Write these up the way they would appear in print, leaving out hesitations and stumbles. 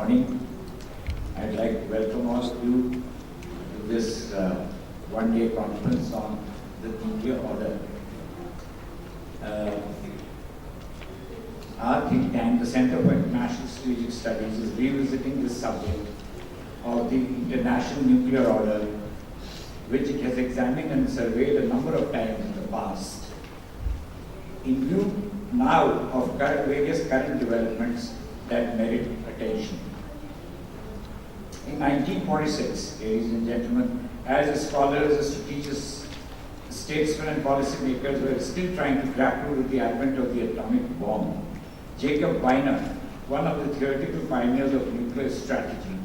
morning. I'd like to welcome all of you to this one-day conference on the nuclear order. Our think tank, the Center for International Strategic Studies, is revisiting this subject of the international nuclear order, which it has examined and surveyed a number of times in the past. In view now of various current developments that merit attention. In 1946, ladies and gentlemen, as scholars, as strategists, statesmen and policymakers were still trying to grapple with the advent of the atomic bomb, Jacob Weiner, one of the theoretical pioneers of nuclear strategy,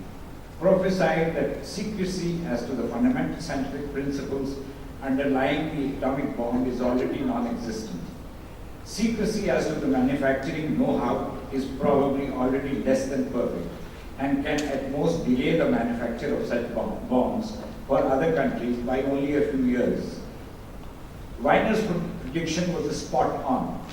prophesied that secrecy as to the fundamental scientific principles underlying the atomic bomb is already non-existent. Secrecy as to the manufacturing know-how is probably already less than perfect and can at most delay the manufacture of such bombs for other countries by only a few years. Weiner's prediction was spot on.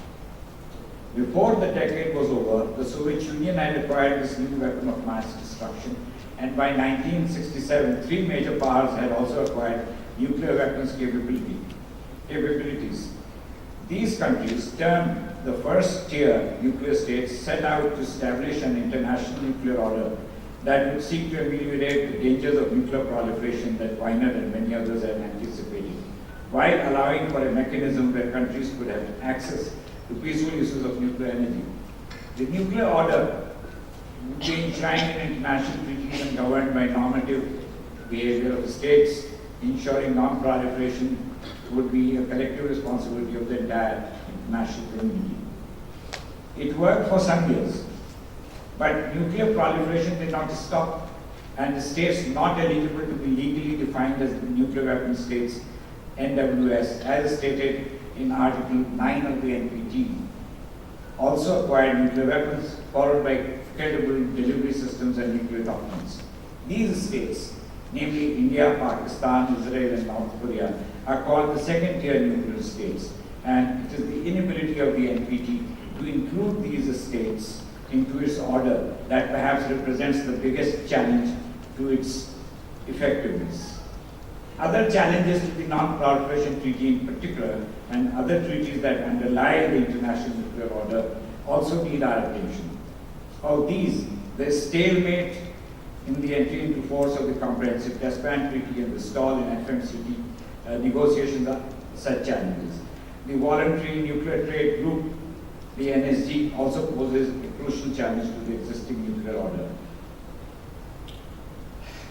Before the decade was over, the Soviet Union had acquired this new weapon of mass destruction, and by 1967, three major powers had also acquired nuclear weapons capabilities. These countries, termed the first-tier nuclear states, set out to establish an international nuclear order that would seek to ameliorate the dangers of nuclear proliferation that Weiner and many others had anticipated, while allowing for a mechanism where countries could have access to peaceful uses of nuclear energy. The nuclear order would be enshrined in international treaties and governed by normative behavior of the states, ensuring non-proliferation would be a collective responsibility of the entire international community. It worked for some years, but nuclear proliferation did not stop, and the states not eligible to be legally defined as nuclear weapon states, NWS, as stated in Article 9 of the NPT, also acquired nuclear weapons, followed by credible delivery systems and nuclear doctrines. These states, namely India, Pakistan, Israel, and North Korea, are called the second-tier nuclear states, and it is the inability of the NPT to include these states into its order that perhaps represents the biggest challenge to its effectiveness. Other challenges to the Non-Proliferation Treaty in particular, and other treaties that underlie the international nuclear order, also need our attention. Of these, the stalemate in the entry into force of the Comprehensive Test Ban Treaty and the stall in FMCT negotiations are such challenges. The Voluntary Nuclear Trade Group, the NSG, also poses a crucial challenge to the existing nuclear order.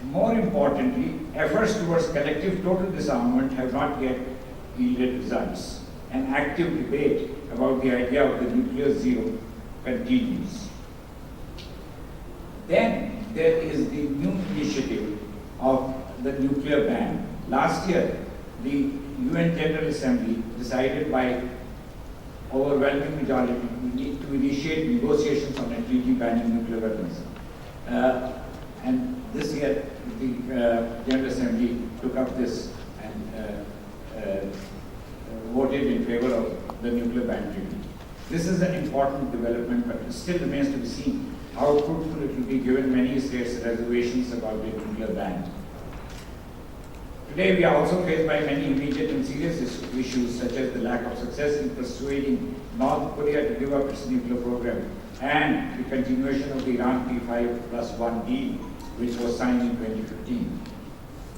More importantly, efforts towards collective total disarmament have not yet yielded results. An active debate about the idea of the nuclear zero continues. Then there is the new initiative of the nuclear ban. Last year, the UN General Assembly decided by overwhelming majority to initiate negotiations on a treaty banning nuclear weapons. And this year, the General Assembly took up this and voted in favor of the nuclear ban treaty. This is an important development, but it still remains to be seen how fruitful it will be, given many states' reservations about the nuclear ban. Today, we are also faced by many immediate and serious issues, such as the lack of success in persuading North Korea to give up its nuclear program, and the continuation of the Iran P5+1 deal, which was signed in 2015.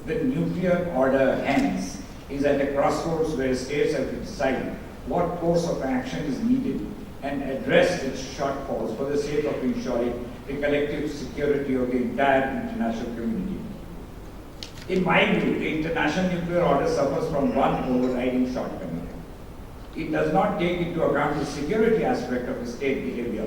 The nuclear order, hence, is at a crossroads where states have to decide what course of action is needed and address its shortfalls for the sake of ensuring the collective security of the entire international community. In my view, the international nuclear order suffers from one overriding shortcoming. It does not take into account the security aspect of the state behavior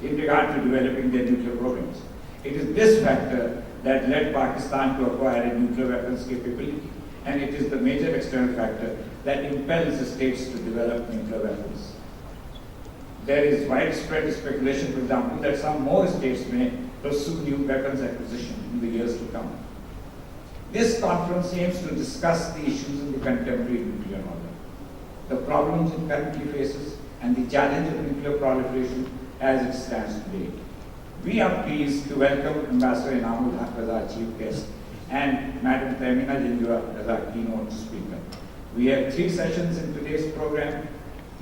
in regard to developing their nuclear programs. It is this factor that led Pakistan to acquire a nuclear weapons capability, and it is the major external factor that impels the states to develop nuclear weapons. There is widespread speculation, for example, that some more states may pursue new weapons acquisition in the years to come. This conference aims to discuss the issues in the contemporary nuclear order, the problems it currently faces, and the challenge of nuclear proliferation as it stands today. We are pleased to welcome Ambassador Inamul Haq as our chief guest and Madam Termina Jinjua as our keynote speaker. We have 3 sessions in today's program,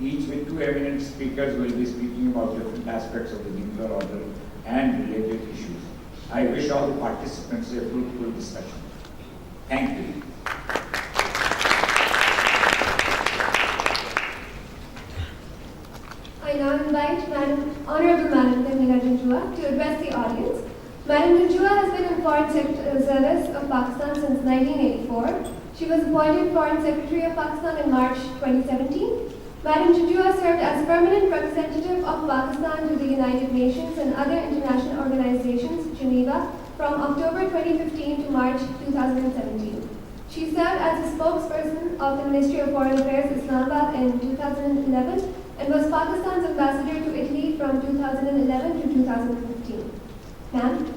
each with 2 eminent speakers who will be speaking about different aspects of the nuclear order and related issues. I wish all the participants a fruitful discussion. Thank you. I now invite Honorable Madam Termina Jinjua to address the audience. Madam Jinjua has been in Foreign Service of Pakistan since 1984. She was appointed Foreign Secretary of Pakistan in March 2017. Madam Jinjua served as permanent representative of Pakistan to the United Nations and other international organizations, Geneva, from October 2015 to March 2017. She served as a spokesperson of the Ministry of Foreign Affairs, Islamabad, in 2011 and was Pakistan's ambassador to Italy from 2011 to 2015. Ma'am?